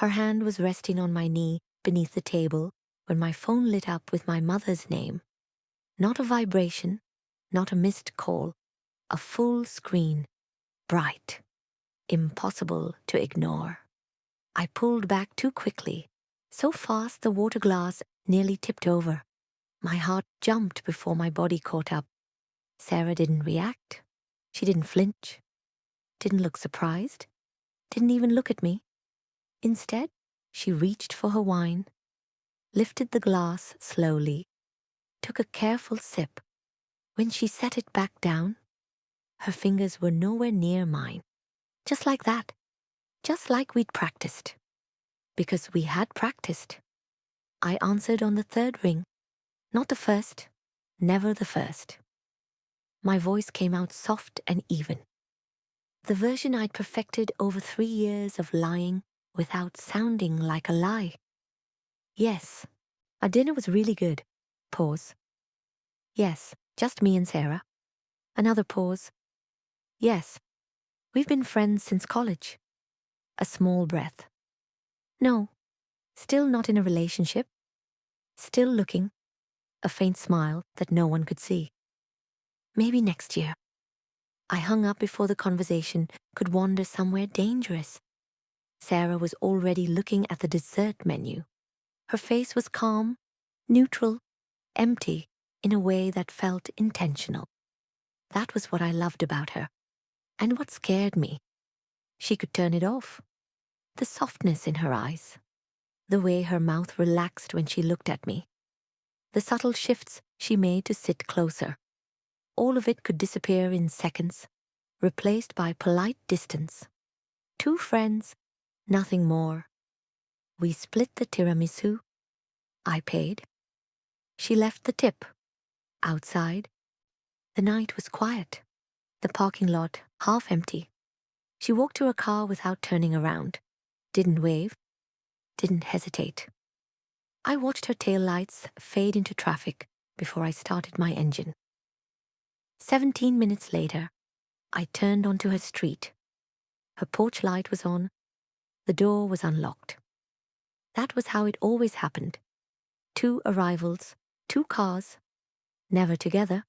Her hand was resting on my knee beneath the table when my phone lit up with my mother's name. Not a vibration, not a missed call, a full screen, bright, impossible to ignore. I pulled back too quickly, so fast the water glass nearly tipped over. My heart jumped before my body caught up. Sarah didn't react. She didn't flinch. Didn't look surprised. Didn't even look at me. Instead, she reached for her wine, lifted the glass slowly, took a careful sip. When she set it back down, her fingers were nowhere near mine. Just like that. Just like we'd practiced. Because we had practiced. I answered on the third ring. Not the first. Never the first. My voice came out soft and even. The version I'd perfected over 3 years of lying without sounding like a lie. Yes, our dinner was really good. Pause. Yes, just me and Sarah. Another pause. Yes, we've been friends since college. A small breath. No, still not in a relationship. Still looking. A faint smile that no one could see. Maybe next year. I hung up before the conversation could wander somewhere dangerous. Sarah was already looking at the dessert menu. Her face was calm, neutral, empty in a way that felt intentional. That was what I loved about her. And what scared me. She could turn it off. The softness in her eyes. The way her mouth relaxed when she looked at me. The subtle shifts she made to sit closer. All of it could disappear in seconds, replaced by polite distance. 2 friends, nothing more. We split the tiramisu. I paid. She left the tip. Outside. The night was quiet. The parking lot half empty. She walked to her car without turning around. Didn't wave. Didn't hesitate. I watched her taillights fade into traffic before I started my engine. 17 minutes later, I turned onto her street. Her porch light was on. The door was unlocked. That was how it always happened. 2 arrivals, 2 cars, never together.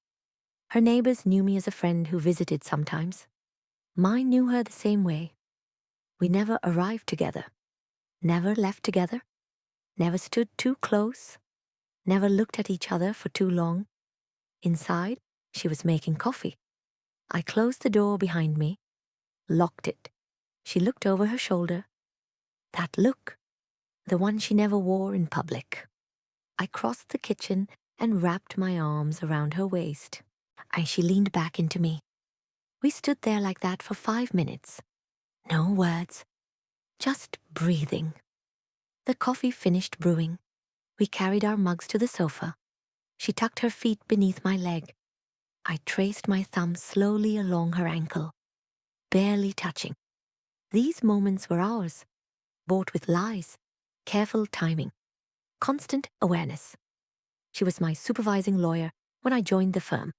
Her neighbors knew me as a friend who visited sometimes. Mine knew her the same way. We never arrived together, never left together, never stood too close, never looked at each other for too long. Inside, she was making coffee. I closed the door behind me, locked it. She looked over her shoulder. That look, the one she never wore in public. I crossed the kitchen and wrapped my arms around her waist, and she leaned back into me. We stood there like that for 5 minutes. No words, just breathing. The coffee finished brewing. We carried our mugs to the sofa. She tucked her feet beneath my leg. I traced my thumb slowly along her ankle, barely touching. These moments were ours, bought with lies, careful timing, constant awareness. She was my supervising lawyer when I joined the firm.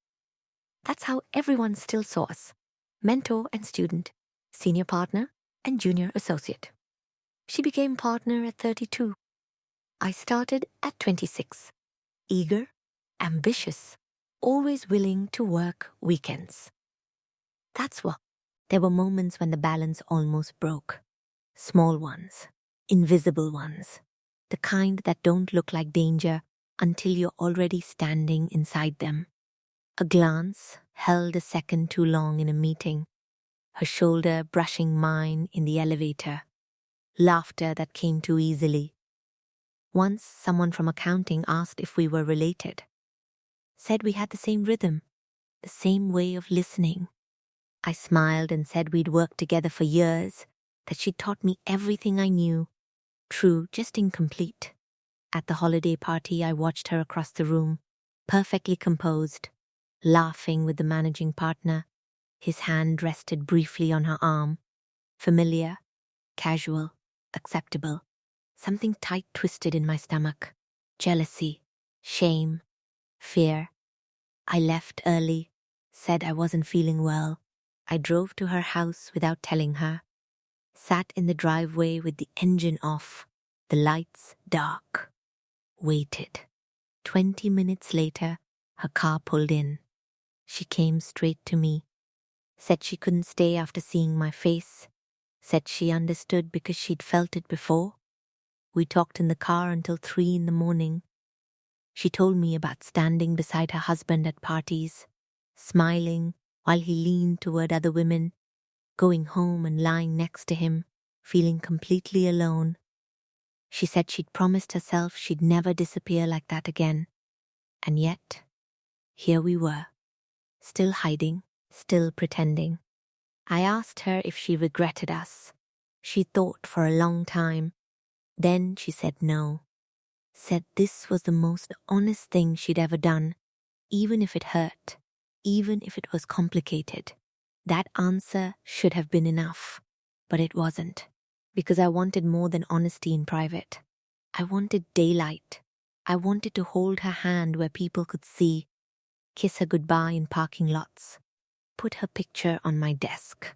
That's how everyone still saw us. Mentor and student, senior partner and junior associate. She became partner at 32. I started at 26. Eager, ambitious, always willing to work weekends. That's what. There were moments when the balance almost broke. Small ones, invisible ones, the kind that don't look like danger until you're already standing inside them. A glance held a second too long in a meeting, her shoulder brushing mine in the elevator, laughter that came too easily. Once someone from accounting asked if we were related, said we had the same rhythm, the same way of listening. I smiled and said we'd worked together for years, that she'd taught me everything I knew, true, just incomplete. At the holiday party, I watched her across the room, perfectly composed, laughing with the managing partner. His hand rested briefly on her arm. Familiar, casual, acceptable. Something tight twisted in my stomach. Jealousy, shame, fear. I left early, said I wasn't feeling well. I drove to her house without telling her. Sat in the driveway with the engine off, the lights dark. Waited. 20 minutes later, her car pulled in. She came straight to me. Said she couldn't stay after seeing my face. Said she understood because she'd felt it before. We talked in the car until 3 in the morning. She told me about standing beside her husband at parties, smiling while he leaned toward other women, going home and lying next to him, feeling completely alone. She said she'd promised herself she'd never disappear like that again. And yet, here we were, still hiding, still pretending. I asked her if she regretted us. She thought for a long time. Then she said no. Said this was the most honest thing she'd ever done, even if it hurt, even if it was complicated. That answer should have been enough, but it wasn't, because I wanted more than honesty in private. I wanted daylight. I wanted to hold her hand where people could see, kiss her goodbye in parking lots, put her picture on my desk.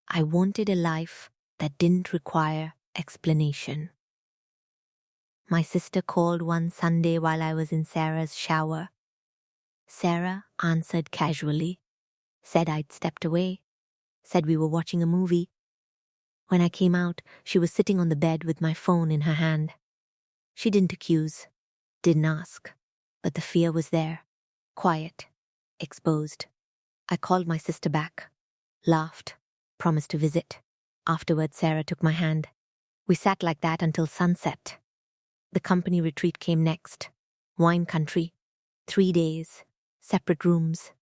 I wanted a life that didn't require explanation. My sister called one Sunday while I was in Sarah's shower. Sarah answered casually, said I'd stepped away, said we were watching a movie. When I came out, she was sitting on the bed with my phone in her hand. She didn't accuse, didn't ask, but the fear was there, quiet, exposed. I called my sister back, laughed, promised to visit. Afterwards, Sarah took my hand. We sat like that until sunset. The company retreat came next. Wine country. 3 days. Separate rooms.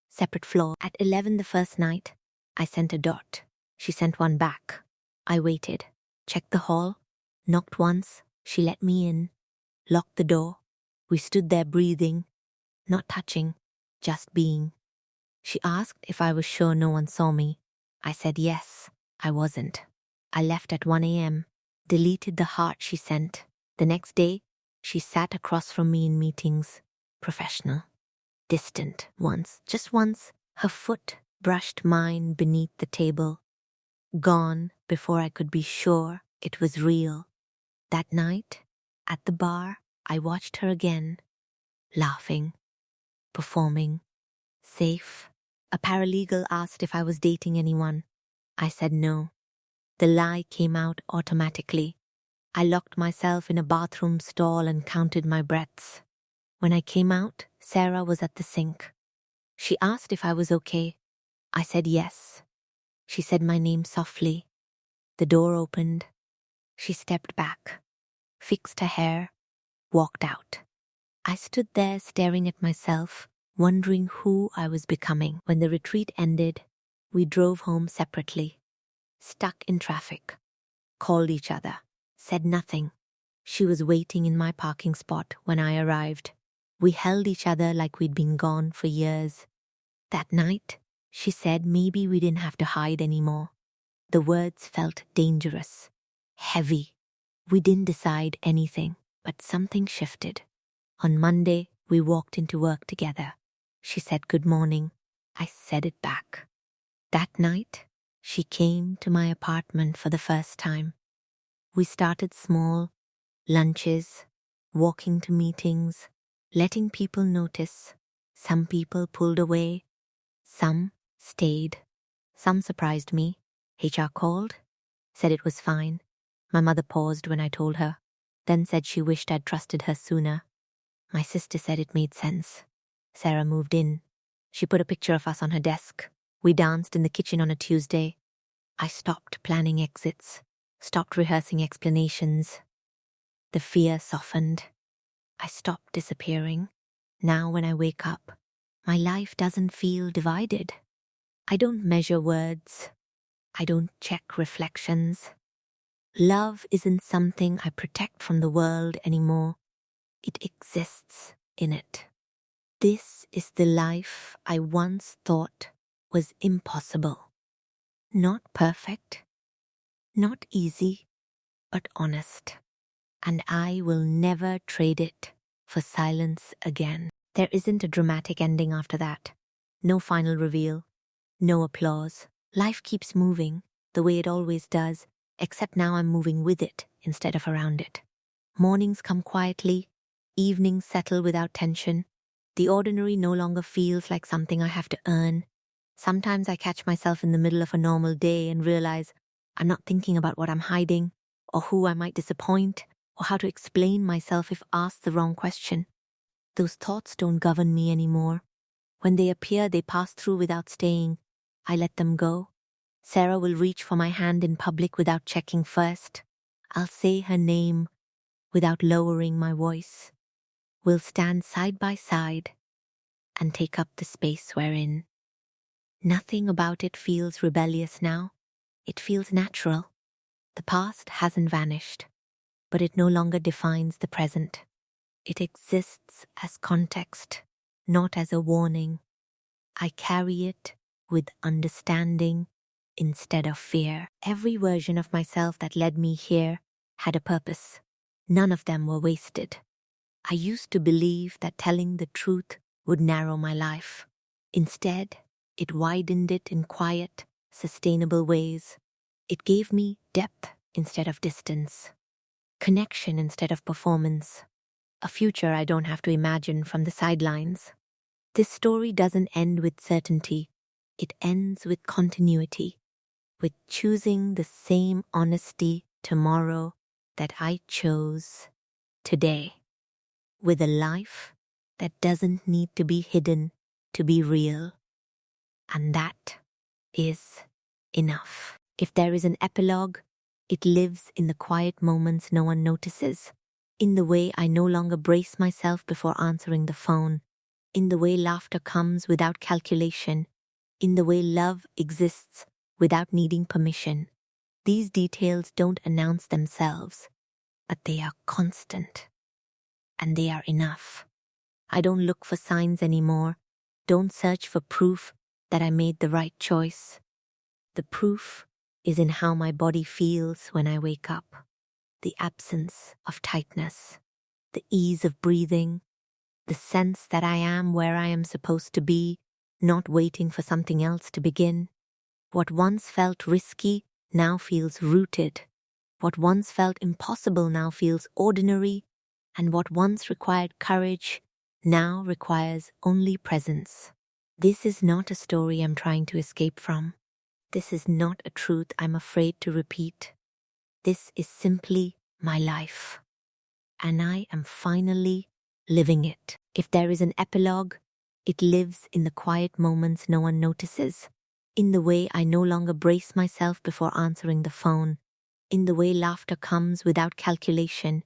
Separate floor. At 11 the first night, I sent a dot. She sent one back. I waited. Checked the hall. Knocked once. She let me in. Locked the door. We stood there breathing. Not touching. Just being. She asked if I was sure no one saw me. I said yes. I wasn't. I left at 1 a.m. Deleted the heart she sent. The next day, she sat across from me in meetings. Professional. Distant. Once, just once, her foot brushed mine beneath the table. Gone before I could be sure it was real. That night, at the bar, I watched her again. Laughing. Performing. Safe. A paralegal asked if I was dating anyone. I said no. The lie came out automatically. I locked myself in a bathroom stall and counted my breaths. When I came out, Sarah was at the sink. She asked if I was okay. I said yes. She said my name softly. The door opened. She stepped back, fixed her hair, walked out. I stood there staring at myself, wondering who I was becoming. When the retreat ended, we drove home separately. Stuck in traffic. Called each other. Said nothing. She was waiting in my parking spot when I arrived. We held each other like we'd been gone for years. That night, she said maybe we didn't have to hide anymore. The words felt dangerous, heavy. We didn't decide anything, but something shifted. On Monday, we walked into work together. She said good morning. I said it back. That night, she came to my apartment for the first time. We started small, lunches, walking to meetings, letting people notice. Some people pulled away. Some stayed. Some surprised me. HR called, said it was fine. My mother paused when I told her, then said she wished I'd trusted her sooner. My sister said it made sense. Sarah moved in. She put a picture of us on her desk. We danced in the kitchen on a Tuesday. I stopped planning exits. Stopped rehearsing explanations. The fear softened. I stopped disappearing. Now when I wake up, my life doesn't feel divided. I don't measure words. I don't check reflections. Love isn't something I protect from the world anymore. It exists in it. This is the life I once thought was impossible. Not perfect. Not easy, but honest. And I will never trade it for silence again. There isn't a dramatic ending after that. No final reveal. No applause. Life keeps moving. the way it always does, except now I'm moving with it instead of around it. Mornings come quietly, evenings settle without tension. The ordinary no longer feels like something I have to earn. Sometimes I catch myself in the middle of a normal day and realize I'm not thinking about what I'm hiding, or who I might disappoint, or how to explain myself if asked the wrong question. Those thoughts don't govern me anymore. When they appear, they pass through without staying. I let them go. Sarah will reach for my hand in public without checking first. I'll say her name without lowering my voice. We'll stand side by side and take up the space we're in. Nothing about it feels rebellious now. It feels natural. The past hasn't vanished, but it no longer defines the present. It exists as context, not as a warning. I carry it with understanding instead of fear. Every version of myself that led me here had a purpose. None of them were wasted. I used to believe that telling the truth would narrow my life. Instead, it widened it in quiet, sustainable ways. It gave me depth instead of distance, connection instead of performance, a future I don't have to imagine from the sidelines. This story doesn't end with certainty. It ends with continuity, with choosing the same honesty tomorrow that I chose today, with a life that doesn't need to be hidden to be real. And that is enough. If there is an epilogue, it lives in the quiet moments no one notices, in the way I no longer brace myself before answering the phone, in the way laughter comes without calculation, in the way love exists without needing permission. These details don't announce themselves, but they are constant. And they are enough. I don't look for signs anymore, don't search for proof that I made the right choice. The proof is in how my body feels when I wake up. The absence of tightness, the ease of breathing, the sense that I am where I am supposed to be, not waiting for something else to begin. What once felt risky now feels rooted. What once felt impossible now feels ordinary, and what once required courage now requires only presence. This is not a story I'm trying to escape from. This is not a truth I'm afraid to repeat. This is simply my life. And I am finally living it. If there is an epilogue, it lives in the quiet moments no one notices, in the way I no longer brace myself before answering the phone, in the way laughter comes without calculation,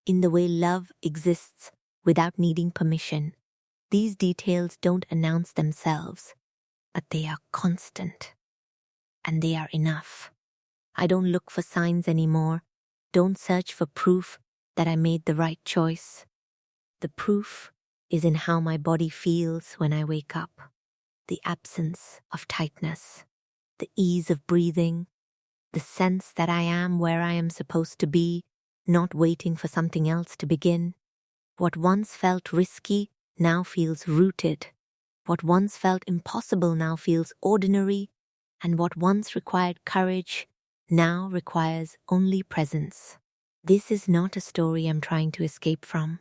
in the way love exists without needing permission. These details don't announce themselves, but they are constant. And they are enough. I don't look for signs anymore, don't search for proof that I made the right choice. The proof is in how my body feels when I wake up. The absence of tightness, the ease of breathing, the sense that I am where I am supposed to be, not waiting for something else to begin. What once felt risky now feels rooted. What once felt impossible now feels ordinary, and what once required courage now requires only presence. This is not a story I'm trying to escape from.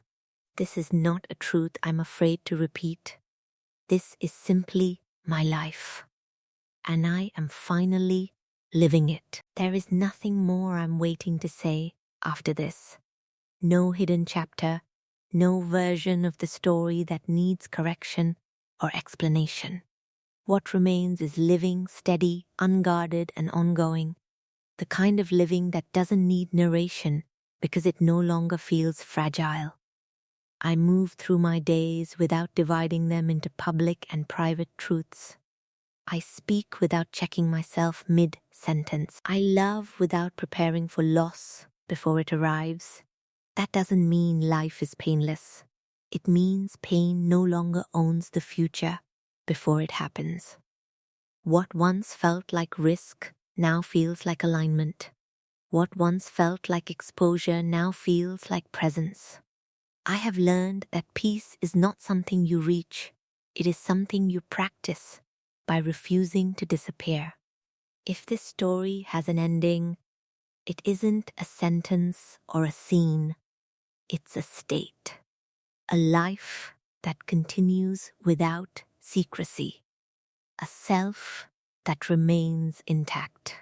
This is not a truth I'm afraid to repeat. This is simply my life. And I am finally living it. There is nothing more I'm waiting to say after this. No hidden chapter, no version of the story that needs correction or explanation. What remains is living, steady, unguarded, and ongoing. The kind of living that doesn't need narration because it no longer feels fragile. I move through my days without dividing them into public and private truths. I speak without checking myself mid-sentence. I love without preparing for loss before it arrives. That doesn't mean life is painless. It means pain no longer owns the future before it happens. What once felt like risk now feels like alignment. What once felt like exposure now feels like presence. I have learned that peace is not something you reach. It is something you practice by refusing to disappear. If this story has an ending, it isn't a sentence or a scene, it's a state, a life that continues without secrecy, a self that remains intact,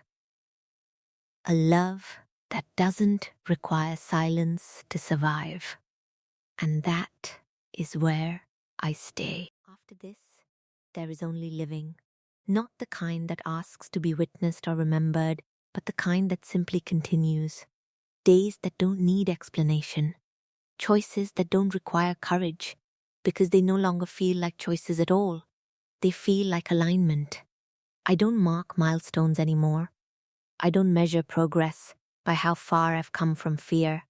a love that doesn't require silence to survive. And that is where I stay. After this, there is only living, not the kind that asks to be witnessed or remembered, but the kind that simply continues. Days that don't need explanation, choices that don't require courage, because they no longer feel like choices at all. They feel like alignment. I don't mark milestones anymore. I don't measure progress by how far I've come from fear.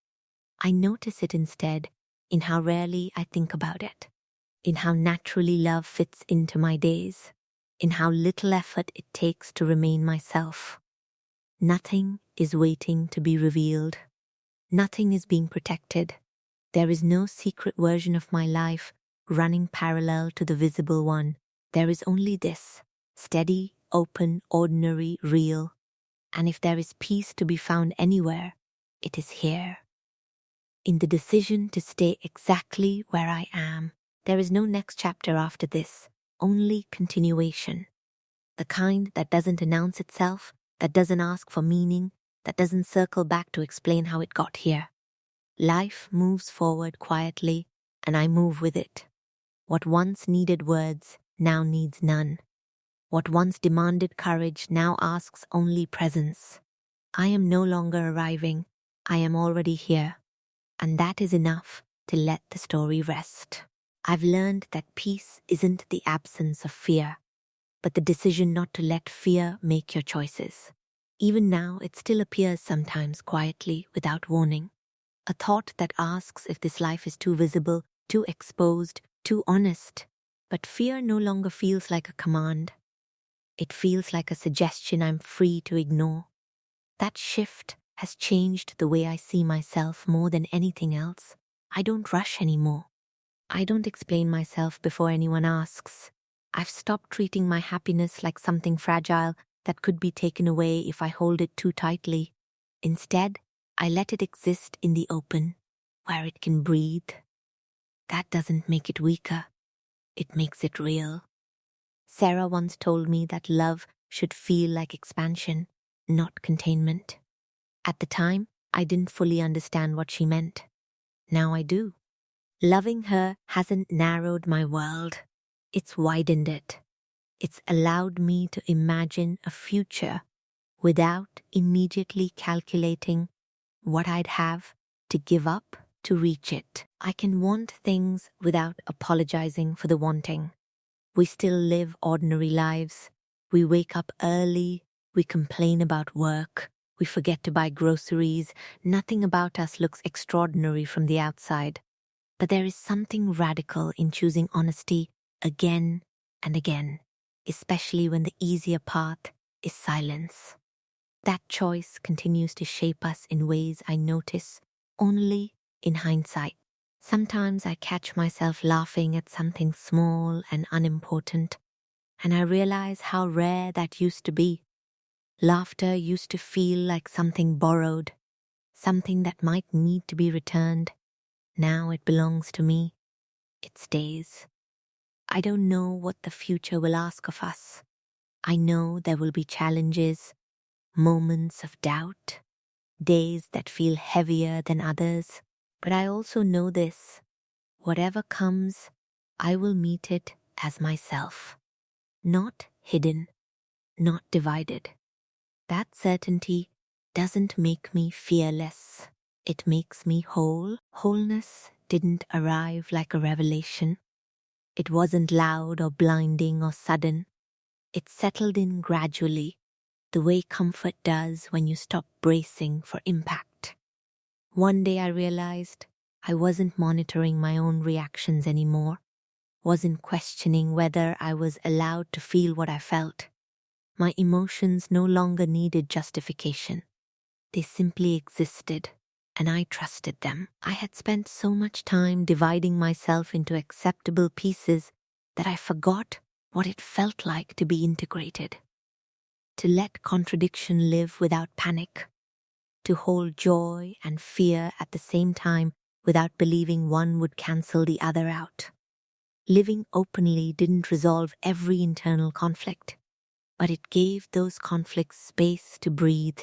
I notice it instead in how rarely I think about it, in how naturally love fits into my days, in how little effort it takes to remain myself. Nothing is waiting to be revealed. Nothing is being protected. There is no secret version of my life running parallel to the visible one. There is only this, steady, open, ordinary, real. And if there is peace to be found anywhere, it is here. In the decision to stay exactly where I am, there is no next chapter after this, only continuation. The kind that doesn't announce itself, that doesn't ask for meaning, that doesn't circle back to explain how it got here. Life moves forward quietly, and I move with it. What once needed words now needs none. What once demanded courage now asks only presence. I am no longer arriving, I am already here. And that is enough to let the story rest. I've learned that peace isn't the absence of fear, but the decision not to let fear make your choices. Even now, it still appears sometimes quietly, without warning. A thought that asks if this life is too visible, too exposed, too honest. But fear no longer feels like a command. It feels like a suggestion I'm free to ignore. That shift has changed the way I see myself more than anything else. I don't rush anymore. I don't explain myself before anyone asks. I've stopped treating my happiness like something fragile that could be taken away if I hold it too tightly. Instead, I let it exist in the open, where it can breathe. That doesn't make it weaker. It makes it real. Sarah once told me that love should feel like expansion, not containment. At the time, I didn't fully understand what she meant. Now I do. Loving her hasn't narrowed my world. It's widened it. It's allowed me to imagine a future without immediately calculating what I'd have to give up to reach it. I can want things without apologizing for the wanting. We still live ordinary lives. We wake up early. We complain about work. We forget to buy groceries. Nothing about us looks extraordinary from the outside. But there is something radical in choosing honesty again and again, especially when the easier path is silence. That choice continues to shape us in ways I notice only in hindsight. Sometimes I catch myself laughing at something small and unimportant, and I realize how rare that used to be. Laughter used to feel like something borrowed, something that might need to be returned. Now it belongs to me. It stays. I don't know what the future will ask of us. I know there will be challenges, moments of doubt, days that feel heavier than others. But I also know this: whatever comes, I will meet it as myself. Not hidden, not divided. That certainty doesn't make me fearless. It makes me whole. Wholeness didn't arrive like a revelation. It wasn't loud or blinding or sudden. It settled in gradually, the way comfort does when you stop bracing for impact. One day I realized I wasn't monitoring my own reactions anymore, wasn't questioning whether I was allowed to feel what I felt. My emotions no longer needed justification. They simply existed, and I trusted them. I had spent so much time dividing myself into acceptable pieces that I forgot what it felt like to be integrated. to let contradiction live without panic, to hold joy and fear at the same time without believing one would cancel the other out. Living openly didn't resolve every internal conflict, but it gave those conflicts space to breathe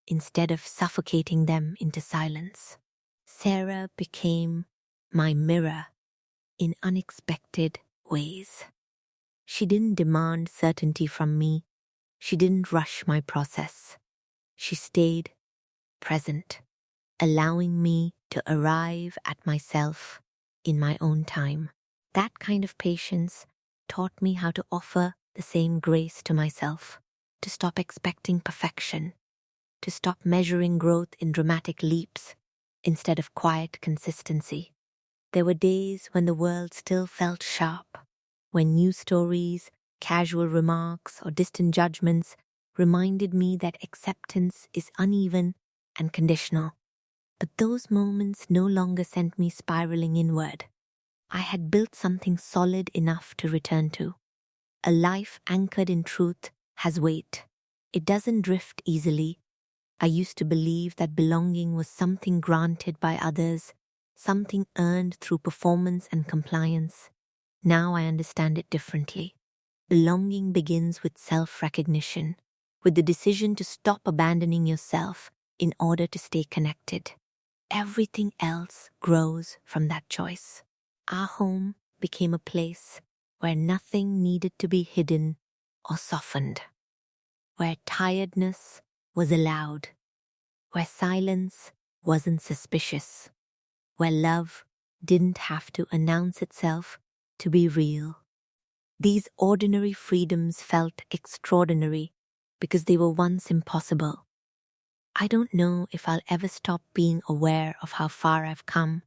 instead of suffocating them into silence. Sarah became my mirror in unexpected ways. She didn't demand certainty from me. She didn't rush my process. She stayed present, allowing me to arrive at myself in my own time. That kind of patience taught me how to offer the same grace to myself, to stop expecting perfection, to stop measuring growth in dramatic leaps instead of quiet consistency. There were days when the world still felt sharp, when news stories, casual remarks, or distant judgments reminded me that acceptance is uneven and conditional. But those moments no longer sent me spiraling inward. I had built something solid enough to return to. A life anchored in truth has weight. It doesn't drift easily. I used to believe that belonging was something granted by others, something earned through performance and compliance. Now I understand it differently. Belonging begins with self-recognition, with the decision to stop abandoning yourself in order to stay connected. Everything else grows from that choice. Our home became a place where nothing needed to be hidden or softened, where tiredness was allowed, where silence wasn't suspicious, where love didn't have to announce itself to be real. These ordinary freedoms felt extraordinary because they were once impossible. I don't know if I'll ever stop being aware of how far I've come.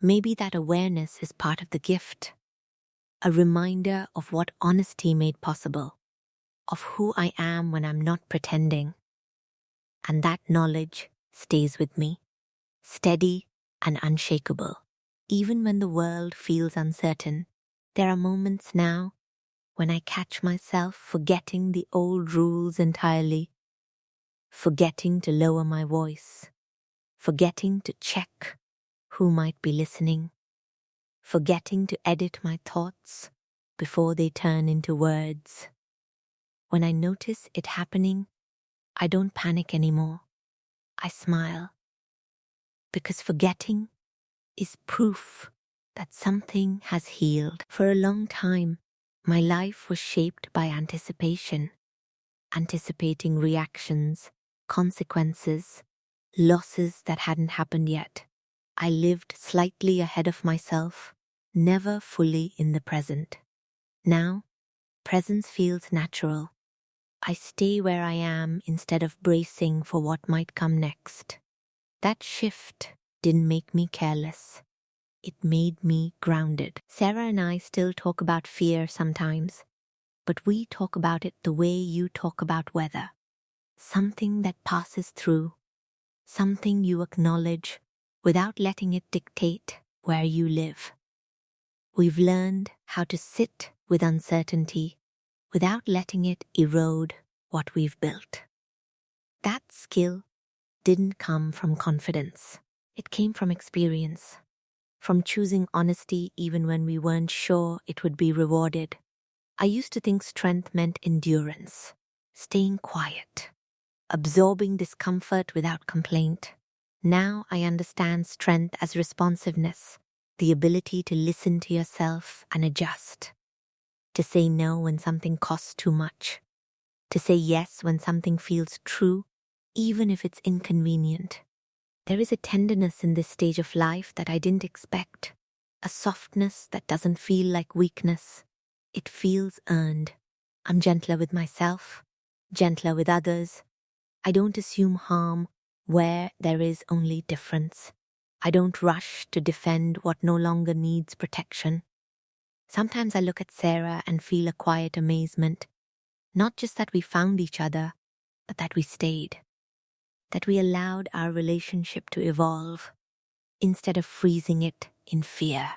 Maybe that awareness is part of the gift, a reminder of what honesty made possible, of who I am when I'm not pretending. And that knowledge stays with me, steady and unshakable. Even when the world feels uncertain, there are moments now when I catch myself forgetting the old rules entirely, forgetting to lower my voice, forgetting to check who might be listening, forgetting to edit my thoughts before they turn into words. When I notice it happening, I don't panic anymore. I smile, because forgetting is proof that something has healed. For a long time, my life was shaped by anticipation, anticipating reactions, consequences, losses that hadn't happened yet. I lived slightly ahead of myself, never fully in the present. Now, presence feels natural. I stay where I am instead of bracing for what might come next. That shift didn't make me careless. It made me grounded. Sarah and I still talk about fear sometimes, but we talk about it the way you talk about weather. Something that passes through, something you acknowledge without letting it dictate where you live. We've learned how to sit with uncertainty without letting it erode what we've built. That skill didn't come from confidence. It came from experience, from choosing honesty even when we weren't sure it would be rewarded. I used to think strength meant endurance, staying quiet, absorbing discomfort without complaint. Now I understand strength as responsiveness, the ability to listen to yourself and adjust, to say no when something costs too much, to say yes when something feels true, even if it's inconvenient. There is a tenderness in this stage of life that I didn't expect, a softness that doesn't feel like weakness. It feels earned. I'm gentler with myself, gentler with others. I don't assume harm where there is only difference. I don't rush to defend what no longer needs protection. Sometimes I look at Sarah and feel a quiet amazement, not just that we found each other, but that we stayed, that we allowed our relationship to evolve instead of freezing it in fear.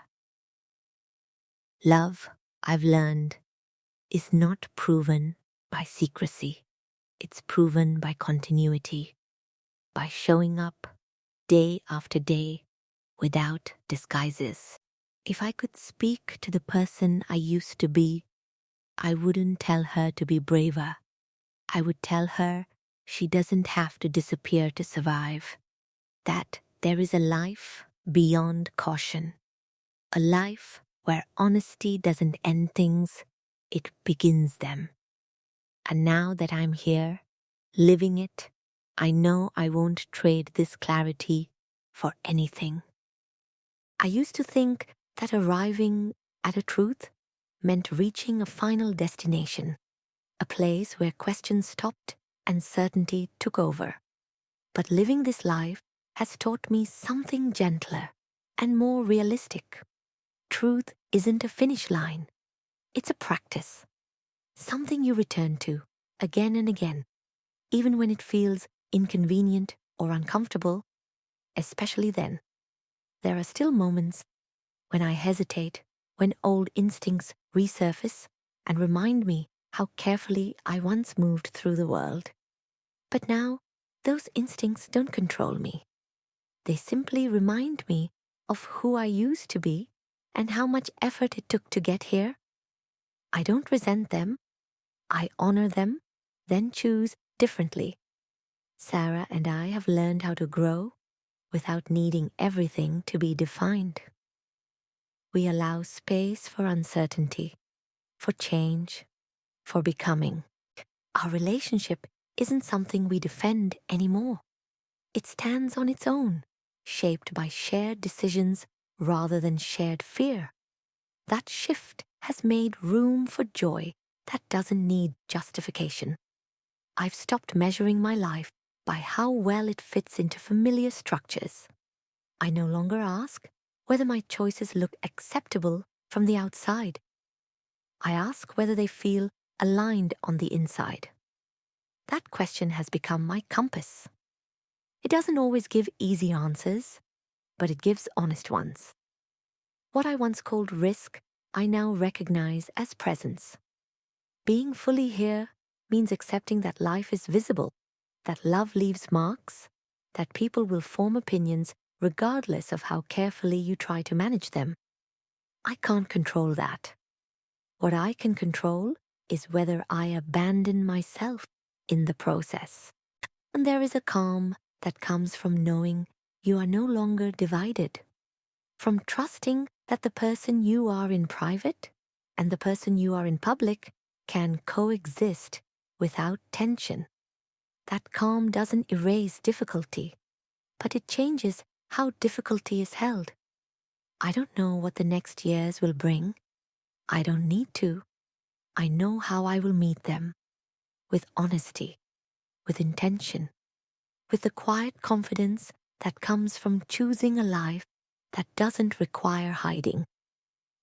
Love, I've learned, is not proven by secrecy. It's proven by continuity, by showing up day after day without disguises. If I could speak to the person I used to be, I wouldn't tell her to be braver. I would tell her she doesn't have to disappear to survive, that there is a life beyond caution, a life where honesty doesn't end things, it begins them. And now that I'm here, living it, I know I won't trade this clarity for anything. I used to think that arriving at a truth meant reaching a final destination, a place where questions stopped and certainty took over. But living this life has taught me something gentler and more realistic. Truth isn't a finish line. It's a practice, something you return to again and again, even when it feels inconvenient or uncomfortable, especially then. There are still moments when I hesitate, when old instincts resurface and remind me how carefully I once moved through the world. But now, those instincts don't control me. They simply remind me of who I used to be and how much effort it took to get here. I don't resent them. I honor them, then choose differently. Sarah and I have learned how to grow without needing everything to be defined. We allow space for uncertainty, for change, for becoming. Our relationship isn't something we defend anymore. It stands on its own, shaped by shared decisions rather than shared fear. That shift has made room for joy that doesn't need justification. I've stopped measuring my life by how well it fits into familiar structures. I no longer ask whether my choices look acceptable from the outside. I ask whether they feel aligned on the inside. That question has become my compass. It doesn't always give easy answers, but it gives honest ones. What I once called risk, I now recognize as presence. Being fully here means accepting that life is visible, that love leaves marks, that people will form opinions regardless of how carefully you try to manage them. I can't control that. What I can control is whether I abandon myself in the process. And there is a calm that comes from knowing you are no longer divided, from trusting that the person you are in private and the person you are in public can coexist without tension. That calm doesn't erase difficulty, but it changes how difficulty is held. I don't know what the next years will bring. I don't need to. I know how I will meet them, with honesty, with intention, with the quiet confidence that comes from choosing a life that doesn't require hiding,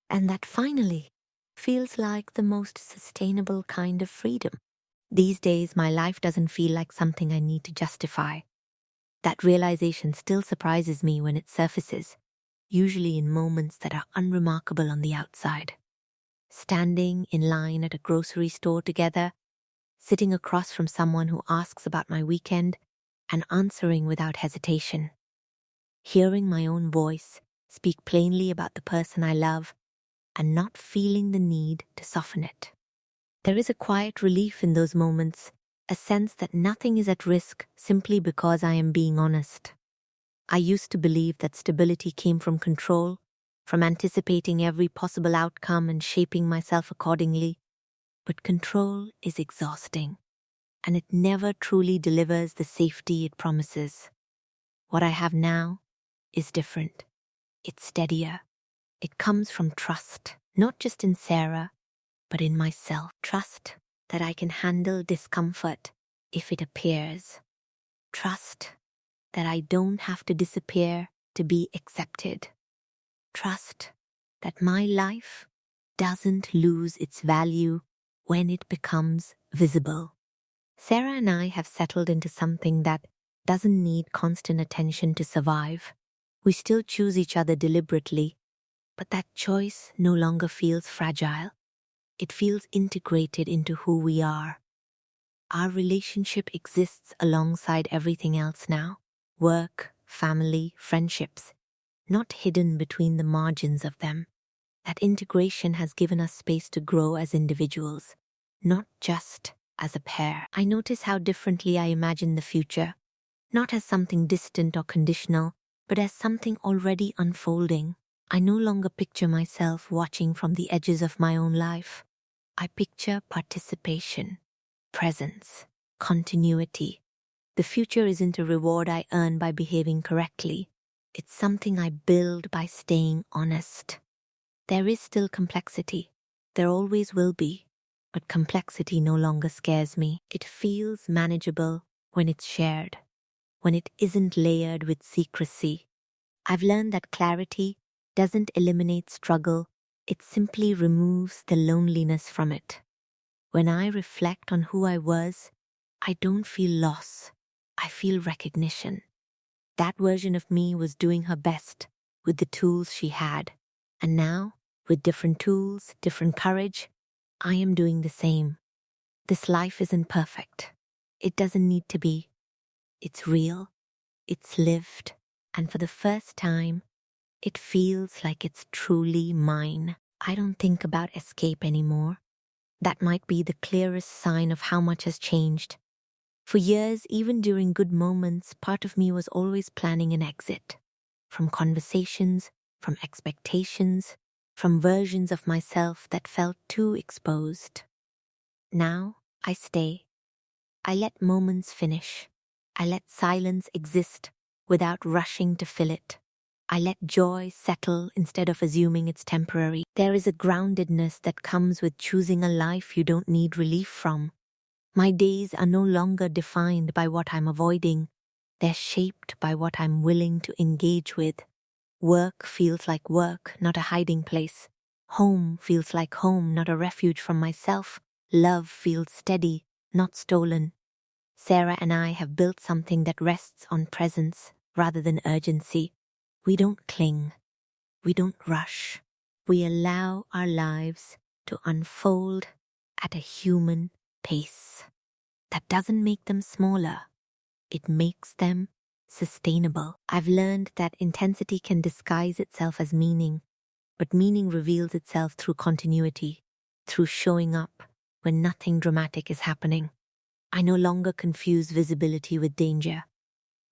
and that finally feels like the most sustainable kind of freedom. These days, my life doesn't feel like something I need to justify. That realization still surprises me when it surfaces, usually in moments that are unremarkable on the outside. Standing in line at a grocery store together, sitting across from someone who asks about my weekend, and answering without hesitation. Hearing my own voice speak plainly about the person I love, and not feeling the need to soften it. There is a quiet relief in those moments, a sense that nothing is at risk simply because I am being honest. I used to believe that stability came from control, from anticipating every possible outcome and shaping myself accordingly. But control is exhausting, and it never truly delivers the safety it promises. What I have now is different. It's steadier. It comes from trust, not just in Sarah, but in myself. Trust that I can handle discomfort if it appears. Trust that I don't have to disappear to be accepted. Trust that my life doesn't lose its value when it becomes visible. Sarah and I have settled into something that doesn't need constant attention to survive. We still choose each other deliberately, but that choice no longer feels fragile. It feels integrated into who we are. Our relationship exists alongside everything else now. Work, family, friendships, not hidden between the margins of them. That integration has given us space to grow as individuals, not just as a pair. I notice how differently I imagine the future, not as something distant or conditional, but as something already unfolding. I no longer picture myself watching from the edges of my own life. I picture participation, presence, continuity. The future isn't a reward I earn by behaving correctly. It's something I build by staying honest. There is still complexity. There always will be. But complexity no longer scares me. It feels manageable when it's shared, when it isn't layered with secrecy. I've learned that clarity doesn't eliminate struggle, it simply removes the loneliness from it. When I reflect on who I was, I don't feel loss, I feel recognition. That version of me was doing her best with the tools she had. And now, with different tools, different courage, I am doing the same. This life isn't perfect. It doesn't need to be. It's real, it's lived, and for the first time, it feels like it's truly mine. I don't think about escape anymore. That might be the clearest sign of how much has changed. For years, even during good moments, part of me was always planning an exit. From conversations, from expectations, from versions of myself that felt too exposed. Now, I stay. I let moments finish. I let silence exist without rushing to fill it. I let joy settle instead of assuming it's temporary. There is a groundedness that comes with choosing a life you don't need relief from. My days are no longer defined by what I'm avoiding. They're shaped by what I'm willing to engage with. Work feels like work, not a hiding place. Home feels like home, not a refuge from myself. Love feels steady, not stolen. Sarah and I have built something that rests on presence rather than urgency. We don't cling. We don't rush. We allow our lives to unfold at a human pace. That doesn't make them smaller. It makes them sustainable. I've learned that intensity can disguise itself as meaning, but meaning reveals itself through continuity, through showing up when nothing dramatic is happening. I no longer confuse visibility with danger.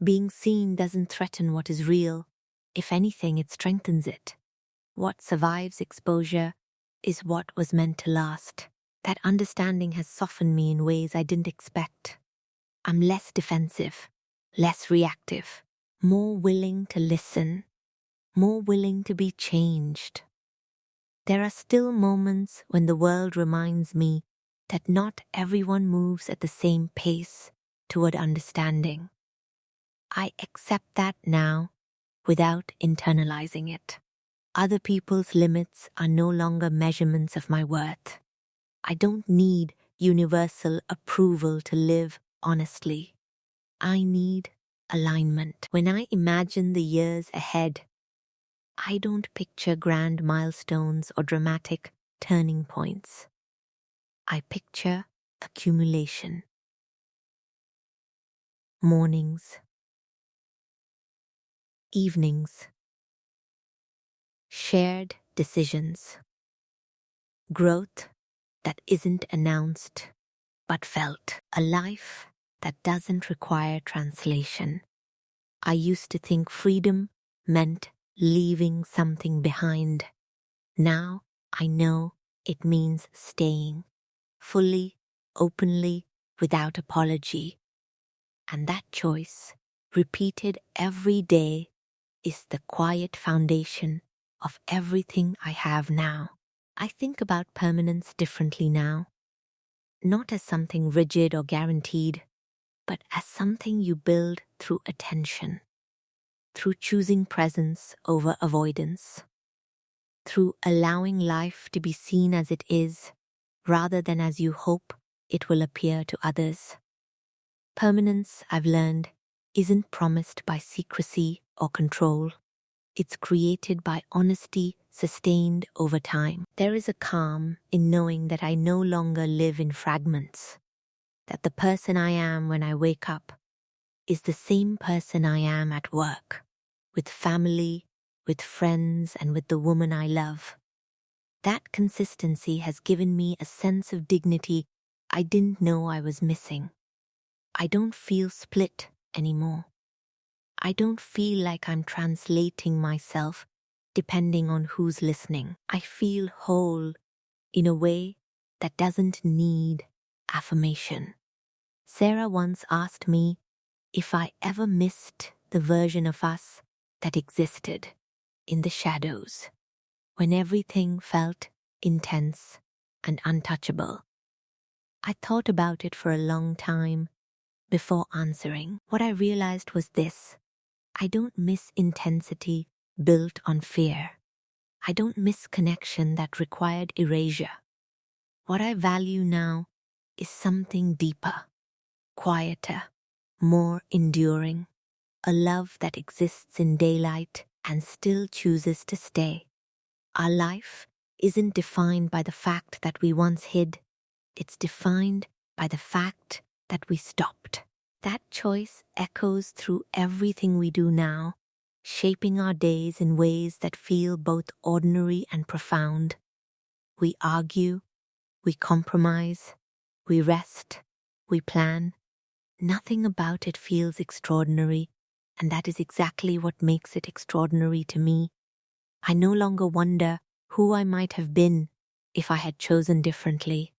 Being seen doesn't threaten what is real. If anything, it strengthens it. What survives exposure is what was meant to last. That understanding has softened me in ways I didn't expect. I'm less defensive, less reactive, more willing to listen, more willing to be changed. There are still moments when the world reminds me that not everyone moves at the same pace toward understanding. I accept that now without internalizing it. Other people's limits are no longer measurements of my worth. I don't need universal approval to live honestly. I need alignment. When I imagine the years ahead, I don't picture grand milestones or dramatic turning points. I picture accumulation. Mornings, evenings, shared decisions, growth that isn't announced but felt, a life that doesn't require translation. I used to think freedom meant leaving something behind. Now I know it means staying, fully, openly, without apology. And that choice, repeated every day, is the quiet foundation of everything I have now. I think about permanence differently now, not as something rigid or guaranteed, but as something you build through attention, through choosing presence over avoidance, through allowing life to be seen as it is, rather than as you hope it will appear to others. Permanence, I've learned, isn't promised by secrecy or control. It's created by honesty sustained over time. There is a calm in knowing that I no longer live in fragments. that the person I am when I wake up is the same person I am at work, with family, with friends, and with the woman I love. That consistency has given me a sense of dignity I didn't know I was missing. I don't feel split anymore. I don't feel like I'm translating myself depending on who's listening. I feel whole in a way that doesn't need affirmation. Sarah once asked me if I ever missed the version of us that existed in the shadows, when everything felt intense and untouchable. I thought about it for a long time before answering. What I realized was this: I don't miss intensity built on fear. I don't miss connection that required erasure. What I value now is something deeper, quieter, more enduring, a love that exists in daylight and still chooses to stay. Our life isn't defined by the fact that we once hid, it's defined by the fact that we stopped. That choice echoes through everything we do now, shaping our days in ways that feel both ordinary and profound. We argue, we compromise, we rest, we plan. Nothing about it feels extraordinary, and that is exactly what makes it extraordinary to me. I no longer wonder who I might have been if I had chosen differently.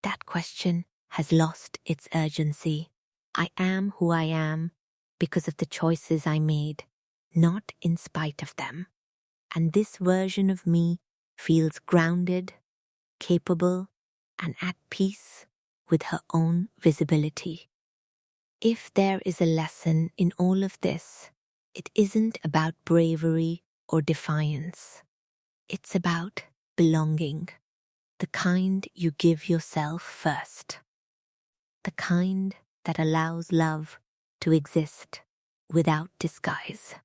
That question has lost its urgency. I am who I am because of the choices I made, not in spite of them. And this version of me feels grounded, capable, and at peace with her own visibility. If there is a lesson in all of this, it isn't about bravery or defiance. It's about belonging, the kind you give yourself first, the kind that allows love to exist without disguise.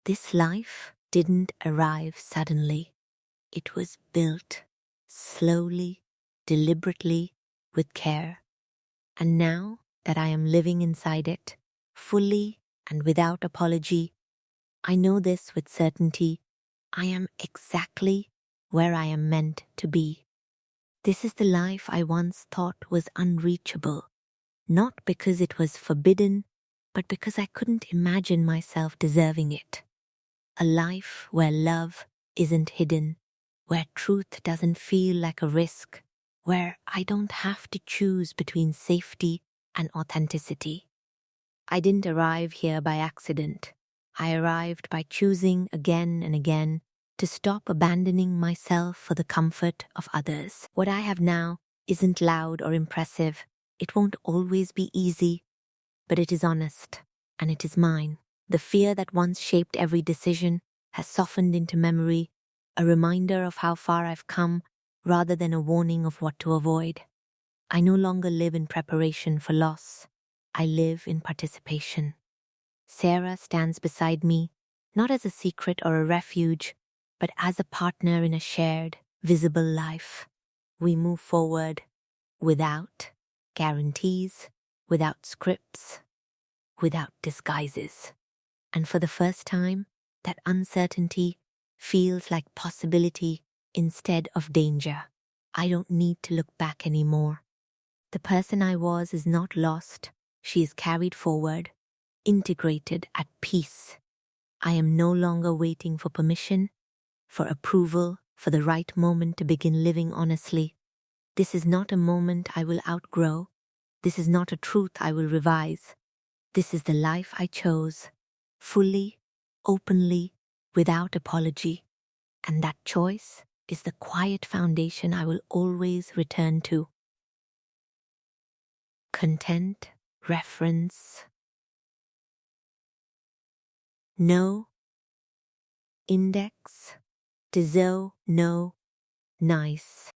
This life didn't arrive suddenly. It was built slowly, deliberately, with care. And now that I am living inside it, fully and without apology, I know this with certainty: I am exactly where I am meant to be. This is the life I once thought was unreachable, not because it was forbidden, but because I couldn't imagine myself deserving it. A life where love isn't hidden, where truth doesn't feel like a risk, where I don't have to choose between safety and authenticity. I didn't arrive here by accident. I arrived by choosing again and again to stop abandoning myself for the comfort of others. What I have now isn't loud or impressive. It won't always be easy, but it is honest, and it is mine. The fear that once shaped every decision has softened into memory, a reminder of how far I've come rather than a warning of what to avoid. I no longer live in preparation for loss. I live in participation. Sarah stands beside me, not as a secret or a refuge, but as a partner in a shared, visible life. We move forward without guarantees, without scripts, without disguises. And for the first time, that uncertainty feels like possibility instead of danger. I don't need to look back anymore. The person I was is not lost. She is carried forward, integrated at peace. I am no longer waiting for permission, for approval, for the right moment to begin living honestly. This is not a moment I will outgrow. This is not a truth I will revise. This is the life I chose, fully, openly, without apology. And that choice is the quiet foundation I will always return to. Content, reference. No, index, deserve, no, nice.